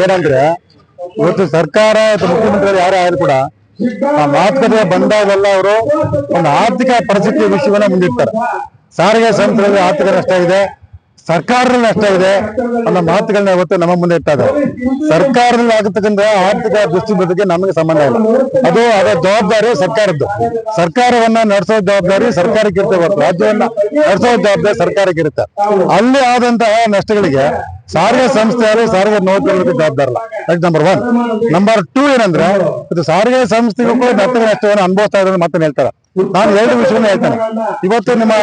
ಏನಂದ್ರೆ ಇವತ್ತು ಸರ್ಕಾರ ಮುಖ್ಯಮಂತ್ರಿಗಳು ಯಾರೇ ಆದ್ರೂ ಕೂಡ ಆ ಮಾತುಕತೆ ಬಂದಾಗೆಲ್ಲ ಅವರು ಒಂದು ಆರ್ಥಿಕ ಪರಿಸ್ಥಿತಿ ವಿಷಯವನ್ನ ಮುಂದಿಡ್ತಾರೆ. ಸಾರಿಗೆ ಸಂಸ್ಥೆಗಳಲ್ಲಿ ಆರ್ಥಿಕ ನಷ್ಟ ಇದೆ, ಸರ್ಕಾರದಲ್ಲಿ ನಷ್ಟ ಇದೆ ಅನ್ನೋ ಮಾತುಗಳನ್ನ ಇವತ್ತು ನಮ್ಮ ಮುಂದೆ ಇಟ್ಟ ಸರ್ಕಾರದಲ್ಲಿ ಆಗತಕ್ಕಂಥ ಆರ್ಥಿಕ ದುಸ್ಥಿತಿಗೆ ನಮಗೆ ಸಂಬಂಧ ಇಲ್ಲ. ಅದು ಅದರ ಜವಾಬ್ದಾರಿ ಸರ್ಕಾರದ್ದು. ಸರ್ಕಾರವನ್ನ ನಡೆಸೋ ಜವಾಬ್ದಾರಿ ಸರ್ಕಾರಕ್ಕೆ ಇರುತ್ತೆ ಹೊರತು ರಾಜ್ಯವನ್ನ ನಡೆಸೋ ಜವಾಬ್ದಾರಿ ಸರ್ಕಾರಕ್ಕೆ ಇರುತ್ತೆ. ಅಲ್ಲಿ ಆದಂತಹ ನಷ್ಟಗಳಿಗೆ ಸಾರಿಗೆ ಸಂಸ್ಥೆಯಲ್ಲಿ ಸಾರಿಗೆ ನೌಕರರಿಗೆ ಜವಾಬ್ದಾರಲ್ಲ. That number 1. ನಂಬರ್ 2 ಏನಂದ್ರೆ ಇದು ಸಾರಿಗೆ ಸಂಸ್ಥೆಗೂ ಕೂಡ ನಷ್ಟವನ್ನು ಅನುಭವಿಸ್ತಾ ಇರೋದು ಮಾತನ್ನ ಹೇಳ್ತಾರೆ. ನಾನು 2 ವಿಷಯವನ್ನ ಹೇಳ್ತೇನೆ. ಇವತ್ತು ನಮ್ಮ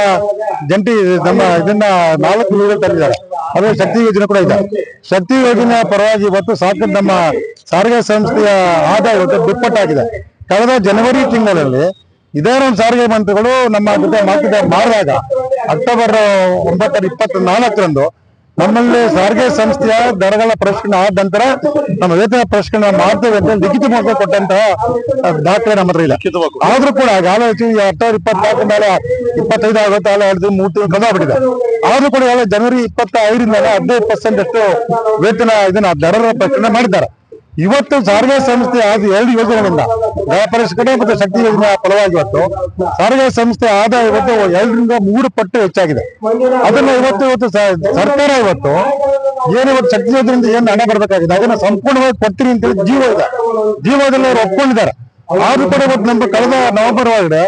ಇದನ್ನ 4 ಯೋಜನೆ ತಂದಿದ್ದಾರೆ. ಅದು ಶಕ್ತಿ ಯೋಜನೆ ಕೂಡ ಇದೆ. ಶಕ್ತಿ ಯೋಜನೆ ಪರವಾಗಿ ಇವತ್ತು ಸಾಕು ನಮ್ಮ ಸಾರಿಗೆ ಸಂಸ್ಥೆಯ ಆದಾಯ ಇವತ್ತು ದುಪ್ಪಟ್ಟಾಗಿದೆ. ಕಳೆದ ಜನವರಿ ತಿಂಗಳಲ್ಲಿ ಇದೇ ಒಂದು ಸಾರಿಗೆ ಮಂತ್ರಿಗಳು ನಮ್ಮ ಜೊತೆ ಮಾಡಿದಾಗ ಅಕ್ಟೋಬರ್ 9, 24ರಂದು ನಮ್ಮಲ್ಲಿ ಸಾರಿಗೆ ಸಂಸ್ಥೆಯ ದರಗಳ ಪರಿಷ್ಕರಣೆ ಆದ ನಂತರ ನಮ್ಮ ವೇತನ ಪರಿಷ್ಕರಣೆ ಮಾಡ್ತೇವೆ ಅಂತ ಲಿಖಿತ ಮೂಲಕ ಕೊಟ್ಟಂತಹ ದಾಖಲೆ ನಮ್ಮ ಹತ್ರ ಇಲ್ಲ. ಆದ್ರೂ ಕೂಡ ಅಕ್ಟೋಬರ್ 24 ಮೇಲೆ 25 ಆಗುತ್ತೆ, 3 ತಿಂಗಳು ಕಳೆದಾಗ್ಬಿಟ್ಟಿದೆ. ಆದ್ರೂ ಕೂಡ ಜನವರಿ 25ರಿಂದ 15% ಅಷ್ಟು ವೇತನ ಇದನ್ನ ದರ ಪರಿಷ್ಕರಣೆ ಮಾಡಿದ್ದಾರೆ. ಇವತ್ತು ಸಾರಿಗೆ ಸಂಸ್ಥೆ ಆದ 2 ಯೋಜನೆಗಳಿಂದ ದರ ಪರಿಷ್ಕರಣೆ ಮತ್ತು ಶಕ್ತಿ ಯೋಜನೆ ಫಲವಾಗಿ ಇವತ್ತು ಸಾರಿಗೆ ಸಂಸ್ಥೆ ಆದಾಯ ಇವತ್ತು 2ರಿಂದ 3 ಪಟ್ಟು ಹೆಚ್ಚಾಗಿದೆ. ಅದನ್ನ ಇವತ್ತು ಸರ್ಕಾರ ಇವತ್ತು ಇವತ್ತು ಶಕ್ತಿ ಯೋಜನೆಯಿಂದ ಏನು ಹಣ ಬರಬೇಕಾಗಿದೆ ಅದನ್ನ ಸಂಪೂರ್ಣವಾಗಿ ಕೊಡ್ತೀನಿ ಅಂತ ಹೇಳಿ ಜೀವದಲ್ಲಿ ಅವರು ಒಪ್ಕೊಂಡಿದ್ದಾರೆ. ಆದ್ರೂ ಕೂಡ ಇವತ್ತು ನಮ್ಮ ಕಳೆದ ನವೆಂಬರ್ ಒಳಗಡೆ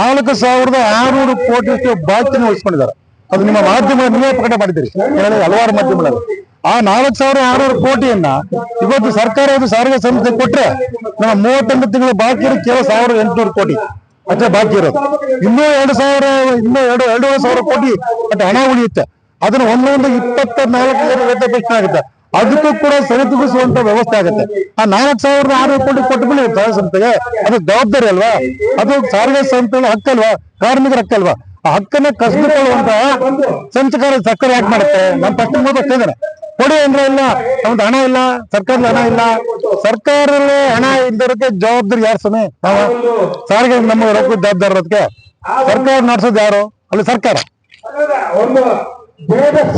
4,600 ಕೋಟಿಯಷ್ಟು ಬಾಕಿಯನ್ನು ಉಳಿಸ್ಕೊಂಡಿದ್ದಾರೆ. ಅದು ನಿಮ್ಮ ಮಾಧ್ಯಮ ನೀವೇ ಪ್ರಕಟ ಮಾಡಿದ್ದೀರಿ, ಹಲವಾರು ಮಾಧ್ಯಮಗಳಲ್ಲಿ. ಆ 4,600 ಕೋಟಿಯನ್ನ ಇವತ್ತು ಸರ್ಕಾರ ಸಾರಿಗೆ ಸಂಸ್ಥೆ ಕೊಟ್ರೆ ನಮ್ಮ 38 ತಿಂಗಳು ಬಾಕಿ ಇರೋ ಕೇವಲ 1,800 ಕೋಟಿ ಅಷ್ಟೇ ಬಾಕಿ ಇರೋದು. ಇನ್ನೂ 2,500 ಕೋಟಿ ಅಷ್ಟೇ ಹಣ ಉಳಿಯುತ್ತೆ. ಅದನ್ನ ಒಂದೊಂದು 24 ವೇತನ ಪರೀಕ್ಷೆ ಆಗುತ್ತೆ. ಅದಕ್ಕೂ ಕೂಡ ಸರಿದೂಗಿಸುವಂತ ವ್ಯವಸ್ಥೆ ಆಗುತ್ತೆ. ಆ 4,600 ಕೋಟಿ ಕೊಟ್ಟುಕೊಳ್ಳಿ ಸಾರಿಗೆ ಸಂಸ್ಥೆಗೆ ಅದು ಜವಾಬ್ದಾರಿ ಅಲ್ವಾ? ಅದು ಸಾರಿಗೆ ಸಂಸ್ಥೆಗಳ ಹಕ್ಕಲ್ವಾ? ಕಾರ್ಮಿಕರ ಹಕ್ಕಲ್ವಾ? ಆ ಹಕ್ಕನ್ನ ಕಸಿದುಕೊಳ್ಳುವಂತ ಸಂಸ್ಥೆಗಳ ಸರ್ಕಾರ ಯಾಕೆ ಮಾಡುತ್ತೆ? ನಮ್ಮ ಪ್ರಶ್ನೆ ಅಷ್ಟೇ ಇದ್ದಾರೆ. ಕೊಡಿ ಅಂದ್ರೆ ಇಲ್ಲ, ನಮ್ದು ಹಣ ಇಲ್ಲ, ಸರ್ಕಾರದ ಹಣ ಇಲ್ಲ. ಸರ್ಕಾರದಲ್ಲಿ ಹಣ ಇದ್ದರಕ್ಕೆ ಜವಾಬ್ದಾರಿ ಯಾರು ಸಮಯ? ಸಾರಿಗೆ ನಮ್ಮ ರೊಕ್ಕ ಜವಾಬ್ದಾರ ಇರೋದಕ್ಕೆ ಸರ್ಕಾರ ನಡೆಸೋದು ಯಾರು? ಅಲ್ಲಿ ಸರ್ಕಾರ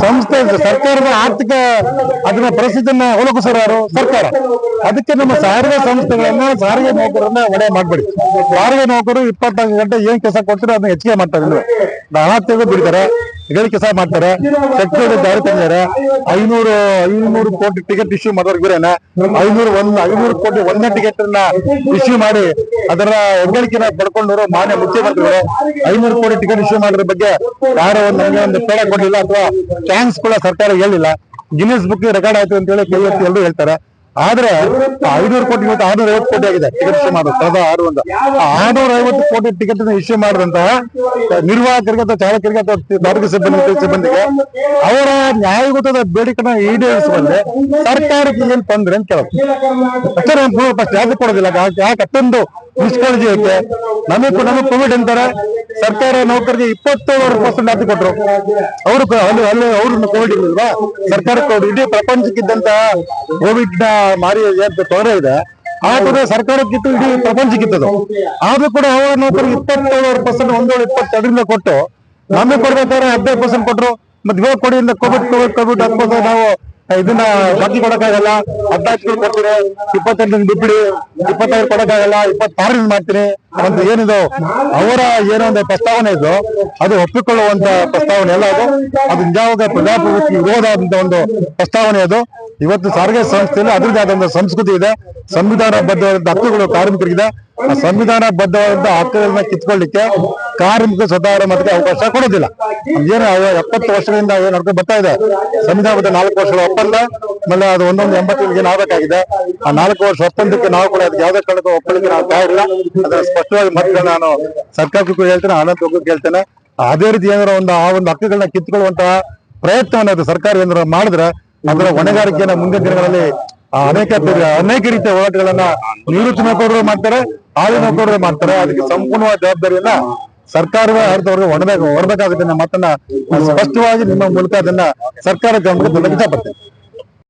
ಸಂಸ್ಥೆ ಸರ್ಕಾರದ ಆರ್ಥಿಕ ಅದನ್ನ ಪರಿಸ್ಥಿತಿಯನ್ನ ಒಳಗಿಸೋರು ಯಾರು? ಸರ್ಕಾರ. ಅದಕ್ಕೆ ನಮ್ಮ ಸಾರಿಗೆ ಸಂಸ್ಥೆಗಳನ್ನ ಸಾರಿಗೆ ನೌಕರನ್ನ ಒಡೆ ಮಾಡ್ಬೇಡಿ. ಸಾರಿಗೆ ನೌಕರು 24 ಗಂಟೆ ಏನ್ ಕೆಲಸ ಕೊಡ್ತಾರೆ ಅದನ್ನ ಹೆಚ್ಚಿಗೆ ಮಾಡ್ತಾರೆ. ಹಣ ತೆಗೆದು ಬಿಡ್ತಾರೆ, ಕೆಲಸ ಮಾಡ್ತಾರೆ. ಶಕ್ತಿ ಜಾರಿ ತಂದಿದ್ದಾರೆ. 500 ಕೋಟಿ ಟಿಕೆಟ್ ಇಶ್ಯೂ ಮಾಡೋರ್ಗುರೇನ 500 ಕೋಟಿ ಒಂದೇ ಟಿಕೆಟ್ ಅನ್ನ ಇಶ್ಯೂ ಮಾಡಿ ಅದರ ಹೆಗ್ಗಳಿಕೆನ ಪಡ್ಕೊಂಡವರು ಮಾನ್ಯ ಮುಖ್ಯಮಂತ್ರಿಗಳು 500 ಕೋಟಿ ಟಿಕೆಟ್ ಇಶ್ಯೂ ಮಾಡೋದ್ರ ಬಗ್ಗೆ ಯಾರೋ ನಮಗೆ ಒಂದು ಪೇಡ ಕೊಡ್ಲಿಲ್ಲ ಅಥವಾ ಚಾನ್ಸ್ ಕೂಡ ಸರ್ಕಾರ ಹೇಳಿಲ್ಲ. ಗಿನ್ನಿಸ್ ಬುಕ್ ರೆಕಾರ್ಡ್ ಆಯ್ತು ಅಂತ ಹೇಳಿ ಎಲ್ಲರೂ ಹೇಳ್ತಾರೆ. ಆದ್ರೆ 500 ಕೋಟಿ ಇವತ್ತು 650 ಕೋಟಿ ಆಗಿದೆ ಟಿಕೆಟ್ ಇಶ್ಯೂ ಮಾಡೋದು. 650 ಕೋಟಿ ಟಿಕೆಟ್ ಇಶ್ಯೂ ಮಾಡಿದಂತಹ ನಿರ್ವಾಹಕರಿಗೆ ಅಥವಾ ಚಾಲಕರಿಗೆ ಅಥವಾ ಸಾರಿಗೆ ಸಿಬ್ಬಂದಿಗೆ ಅವರ ನ್ಯಾಯಯುತದ ಬೇಡಿಕೆನ ಈಡೇರಿಸುವಂತೆ ಸರ್ಕಾರಕ್ಕೆ ಏನ್ ತೊಂದ್ರೆ ಅಂತ ಕೇಳೋದು ಅಷ್ಟೇ. ಫಸ್ಟ್ ಯಾಕೆ ಕೊಡೋದಿಲ್ಲ? ಯಾಕೆ ಅಷ್ಟೊಂದು ನಿಷ್ಕಾಳಜಿ ಐತೆ? ನಮಗ್ ಕೋವಿಡ್ ಅಂತಾರೆ. ಸರ್ಕಾರ ನೌಕರಿಗೆ 27% ಆತಿ ಕೊಟ್ರು. ಅವ್ರನ್ನ ಕೋವಿಡ್ ಇಲ್ವಾ? ಸರ್ಕಾರ ಕೋವಿಡ್ ಇಡೀ ಪ್ರಪಂಚಕ್ಕಿದ್ದಂತ ಕೋವಿಡ್ ನ ಮಾರಿ ತೊಂದರೆ ಇದೆ. ಆದ್ರೆ ಸರ್ಕಾರಕ್ಕಿತ್ತು, ಇಡೀ ಪ್ರಪಂಚಕ್ಕಿತ್ತದು. ಆದ್ರೂ ಕೂಡ ಅವರ ನೌಕರಿಗೆ 27%, 22% ಕೊಟ್ಟು ನಮಗೆ ಕೊಡ್ಬೇಕಾದ್ರೆ 15% ಕೊಟ್ರು. ಮತ್ತೆ ಇವಾಗ ಕೊಡಿ ಕೋವಿಡ್ ಹಾಕ್ಬೋದು ನಾವು ಇದನ್ನ ಬಾಕಿ ಕೊಡಕ್ಕಾಗಲ್ಲ. 18 ಕೊಡ್ತೀನಿ, 28 ಬಿಟ್ಬಿಡಿ, 25 ಕೊಡಕ್ಕಾಗಲ್ಲ, 26 ಮಾಡ್ತೀನಿ ಅಂತ ಏನಿದು ಅವರ ಏನೋ ಒಂದು ಪ್ರಸ್ತಾವನೆ ಇದು, ಅದು ಒಪ್ಪಿಕೊಳ್ಳುವಂತ ಪ್ರಸ್ತಾವನೆ ಅಲ್ಲ. ಅದು ನಿಜವಾಗ ಪ್ರಜಾಪ್ರಭುತ್ವ ವಿರೋಧ ಆದಂತ ಒಂದು ಪ್ರಸ್ತಾವನೆ ಅದು. ಇವತ್ತು ಸಾರಿಗೆ ಸಂಸ್ಥೆಯಲ್ಲಿ ಅದರದೇ ಆದಂತ ಸಂಸ್ಕೃತಿ ಇದೆ. ಸಂವಿಧಾನ ಬದ್ಧವಾದ ಹಕ್ಕುಗಳು ಕಾರ್ಮಿಕರಿಗಿದೆ. ಆ ಸಂವಿಧಾನ ಬದ್ಧವಾದಂತ ಹಕ್ಕುಗಳನ್ನ ಕಿತ್ಕೊಳ್ಳಿಕ್ಕೆ ಕಾರ್ಮಿಕ ಸ್ವತಃ ಮಟ್ಟಿಗೆ ಅವಕಾಶ ಕೊಡೋದಿಲ್ಲ. ಏನು 70 ವರ್ಷಗಳಿಂದ ಏನ್ ನಡ್ಕೊಂಡು ಬರ್ತಾ ಇದೆ ಸಂವಿಧಾನ ಬದ್ಧ 4 ವರ್ಷಗಳ ಒಪ್ಪಂದ. ಆಮೇಲೆ ಅದು 80 ಏನ್ ಆಗ್ಬೇಕಾಗಿದೆ. ಆ 4 ವರ್ಷ ಒಪ್ಪಂದಕ್ಕೆ ನಾವು ಕೂಡ ಅದಕ್ಕೆ ಯಾವುದೇ ಕಾರಣಕ್ಕೂ ಒಪ್ಪಲಿಕ್ಕೆ ನಾವು ತಯಾರಿಲ್ಲ. ಅದನ್ನ ಸ್ಪಷ್ಟವಾಗಿ ಮತ್ತೆ ನಾನು ಸರ್ಕಾರಕ್ಕೂ ಹೇಳ್ತೇನೆ, ಆನಂದಕ್ಕೂ ಕೇಳ್ತೇನೆ. ಅದೇ ರೀತಿ ಏನಾರ ಆ ಒಂದು ಹಕ್ಕುಗಳನ್ನ ಕಿತ್ಕೊಳ್ಳುವಂತಹ ಪ್ರಯತ್ನವನ್ನು ಸರ್ಕಾರ ಏನಾರ ಮಾಡಿದ್ರೆ ಅದರ ಹೊಣೆಗಾರಿಕೆಯನ್ನ ಮುಂದಿನ ದಿನಗಳಲ್ಲಿ ಅನೇಕ ರೀತಿಯ ಹೋರಾಟಗಳನ್ನ ನಿವೃತ್ತಿ ನೌಕರರು ಮಾಡ್ತಾರೆ, ಹಾಲಿ ನೌಕರರು ಮಾಡ್ತಾರೆ. ಅದಕ್ಕೆ ಸಂಪೂರ್ಣವಾದ ಜವಾಬ್ದಾರಿಯನ್ನ ಸರ್ಕಾರವೇ ಹೊರಬೇಕಾಗುತ್ತೆ. ಮಾತನ್ನ ಸ್ಪಷ್ಟವಾಗಿ ನಿಮ್ಮ ಮೂಲಕ ಅದನ್ನ ಸರ್ಕಾರ ಗಮನಕ್ಕೆ ತಂದು ಇಷ್ಟಪಡ್ತೇನೆ.